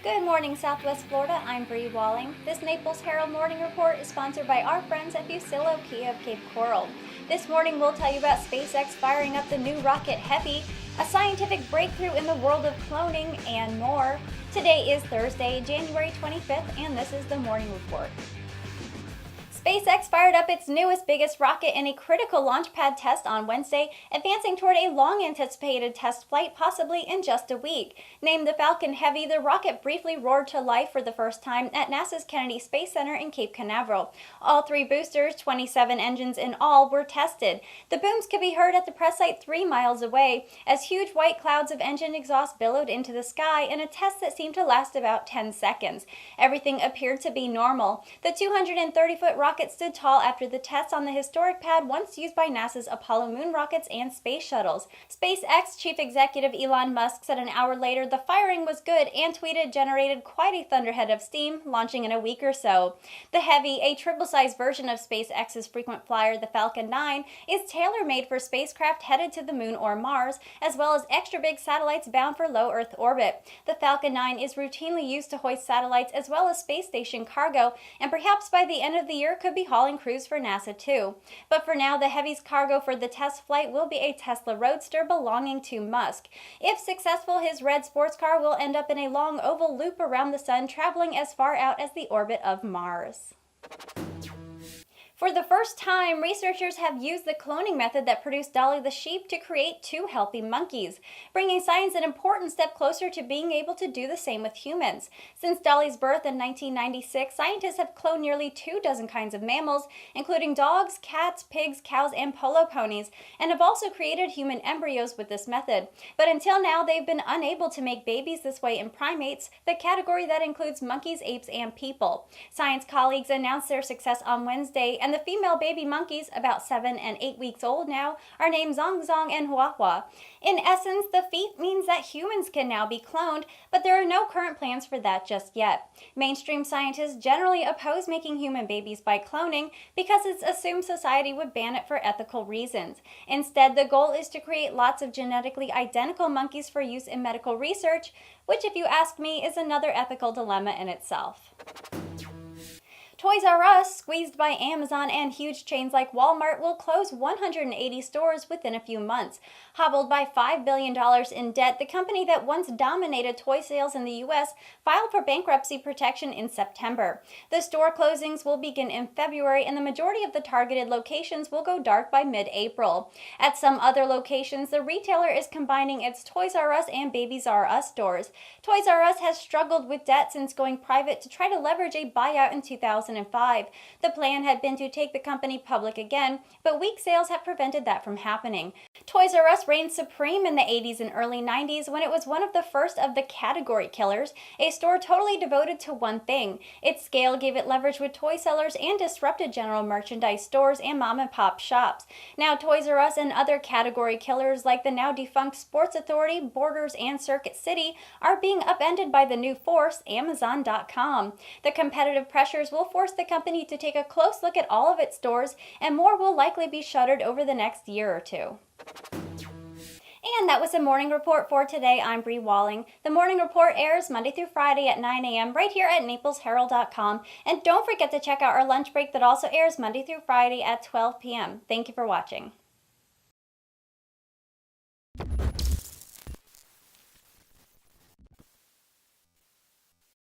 Good morning, Southwest Florida. I'm Bri Walling. This Naples Herald Morning Report is sponsored by our friends at Fusillo Kia of Cape Coral. This morning we'll tell you about SpaceX firing up the new rocket Heavy, a scientific breakthrough in the world of cloning, and more. Today is Thursday, January 25th, and this is the Morning Report. SpaceX fired up its newest, biggest rocket in a critical launch pad test on Wednesday, advancing toward a long-anticipated test flight, possibly in just a week. Named the Falcon Heavy, the rocket briefly roared to life for the first time at NASA's Kennedy Space Center in Cape Canaveral. All three boosters, 27 engines in all, were tested. The booms could be heard at the press site 3 miles away, as huge white clouds of engine exhaust billowed into the sky in a test that seemed to last about 10 seconds. Everything appeared to be normal. The 230-foot rocket stood tall after the tests on the historic pad once used by NASA's Apollo moon rockets and space shuttles. SpaceX chief executive Elon Musk said an hour later the firing was good and tweeted generated quite a thunderhead of steam, launching in a week or so. The Heavy, a triple-sized version of SpaceX's frequent flyer, the Falcon 9, is tailor-made for spacecraft headed to the moon or Mars, as well as extra-big satellites bound for low Earth orbit. The Falcon 9 is routinely used to hoist satellites as well as space station cargo, and perhaps by the end of the year could be hauling crews for NASA too. But for now, the Heavy's cargo for the test flight will be a Tesla Roadster belonging to Musk. If successful, his red sports car will end up in a long oval loop around the sun, traveling as far out as the orbit of Mars. For the first time, researchers have used the cloning method that produced Dolly the sheep to create 2 healthy monkeys, bringing science an important step closer to being able to do the same with humans. Since Dolly's birth in 1996, scientists have cloned nearly 24 kinds of mammals, including dogs, cats, pigs, cows, and polo ponies, and have also created human embryos with this method. But until now, they've been unable to make babies this way in primates, the category that includes monkeys, apes, and people. Science colleagues announced their success on Wednesday, and the female baby monkeys, about 7 and 8 weeks old now, are named Zong Zong and Hua Hua. In essence, the feat means that humans can now be cloned, but there are no current plans for that just yet. Mainstream scientists generally oppose making human babies by cloning because it's assumed society would ban it for ethical reasons. Instead, the goal is to create lots of genetically identical monkeys for use in medical research, which, if you ask me, is another ethical dilemma in itself. Toys R Us, squeezed by Amazon and huge chains like Walmart, will close 180 stores within a few months. Hobbled by $5 billion in debt, the company that once dominated toy sales in the U.S. filed for bankruptcy protection in September. The store closings will begin in February, and the majority of the targeted locations will go dark by mid-April. At some other locations, the retailer is combining its Toys R Us and Babies R Us stores. Toys R Us has struggled with debt since going private to try to leverage a buyout in 2005. The plan had been to take the company public again, but weak sales have prevented that from happening. Toys R Us reigned supreme in the 80s and early 90s when it was one of the first of the category killers, a store totally devoted to one thing. Its scale gave it leverage with toy sellers and disrupted general merchandise stores and mom-and-pop shops. Now Toys R Us and other category killers like the now defunct Sports Authority, Borders, and Circuit City are being upended by the new force, Amazon.com. The competitive pressures will force the company to take a close look at all of its stores, and more will likely be shuttered over the next year or two. And that was the Morning Report for today. I'm Bri Walling. The Morning Report airs Monday through Friday at 9 a.m. right here at NaplesHerald.com. And don't forget to check out our lunch break that also airs Monday through Friday at 12 p.m. Thank you for watching.